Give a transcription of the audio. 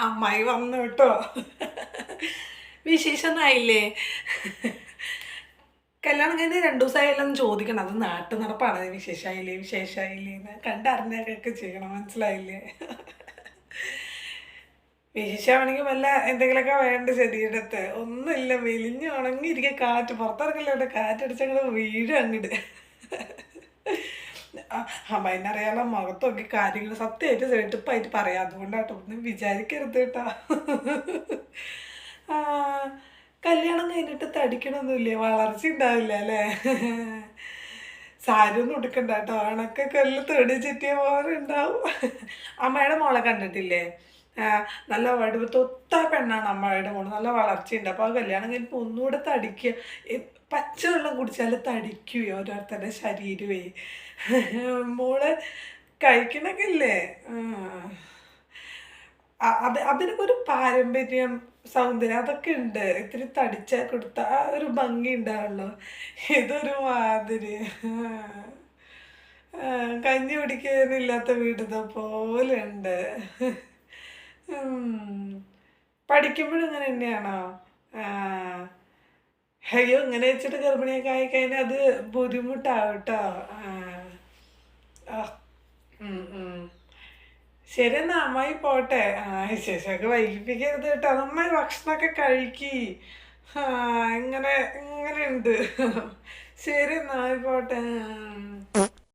അമ്മായി വന്നു കേട്ടോ. വിശേഷമൊന്നായില്ലേ? കല്യാണം കഴിഞ്ഞ് 2 ദിവസമായാലും ചോദിക്കണം. അത് നാട്ടു നടപ്പാണ്. വിശേഷമായില്ലേ വിശേഷമായില്ലേ എന്ന് കണ്ടറിഞ്ഞൊക്കെ ചെയ്യണം. മനസ്സിലായില്ലേ? വിശേഷമാണെങ്കിൽ വല്ല എന്തെങ്കിലുമൊക്കെ വേണ്ട ശരീരത്ത്. ഒന്നുമില്ല, മെലിഞ്ഞ് ഉണങ്ങിയിരിക്കുക. കാറ്റ് പുറത്തിറങ്ങില്ല, ഇവിടെ കാറ്റടിച്ചങ്ങോട്ട് വീഴും അങ്ങോട്ട്. അമ്മേനറിയാലോ, മുഖത്ത് നോക്കി കാര്യങ്ങൾ സത്യമായിട്ട് സെട്ടിപ്പായിട്ട് പറയാം. അതുകൊണ്ടാട്ടോ, ഒന്നും വിചാരിക്കരുത് കേട്ടോ. ആ, കല്യാണം കഴിഞ്ഞിട്ട് തടിക്കണമൊന്നുമില്ലേ? വളർച്ച ഉണ്ടാവില്ല അല്ലേ? സാരി ഒന്നും ഉടുക്കണ്ട കേട്ടോ, അണക്കൊക്കെ എല്ലാം തേടി ചുറ്റിയ പോലെ ഉണ്ടാവും. അമ്മയുടെ മോളെ കണ്ടിട്ടില്ലേ? നല്ല വടുവത്തൊത്ത പെണ്ണാണ് അമ്മയുടെ മോള്. നല്ല വളർച്ചയുണ്ട്. അപ്പോൾ ആ കല്യാണം കഴിഞ്ഞപ്പോൾ ഒന്നുകൂടെ തടിക്കുക. പച്ചവെള്ളം കുടിച്ചാൽ തടിക്കുകയോ ഓരോരുത്തരുടെ ശരീരമേ. മോള് കഴിക്കണൊക്കെ ഇല്ലേ? അതിനൊക്കെ ഒരു പാരമ്പര്യം, സൗന്ദര്യം അതൊക്കെ ഉണ്ട്. ഇത്തിരി തടിച്ച കൊടുത്ത ആ ഒരു ഭംഗി ഉണ്ടാവുള്ളൂ. ഇതൊരു മാതിരി കഞ്ഞി കുടിക്കാനില്ലാത്ത വീടിനെ പോലെ ഉണ്ട്. പഠിക്കുമ്പോഴും ഇങ്ങനെ തന്നെയാണോ? ആ, അയ്യോ, ഇങ്ങനെ വെച്ചിട്ട് ഗർഭിണിയൊക്കെ ആയിക്കഴിഞ്ഞാൽ അത് ബുദ്ധിമുട്ടാവും കേട്ടോ. ആ, ഉം, ഉം. ശരി എന്നാ, അമ്മായി പോട്ടെ. ശേഷമൊക്കെ വൈകിപ്പിക്കരുത് കേട്ടോ. നന്നായി ഭക്ഷണമൊക്കെ കഴിക്കി. ആ, ഇങ്ങനെയുണ്ട്. ശരി എന്നാ, പോട്ടെ.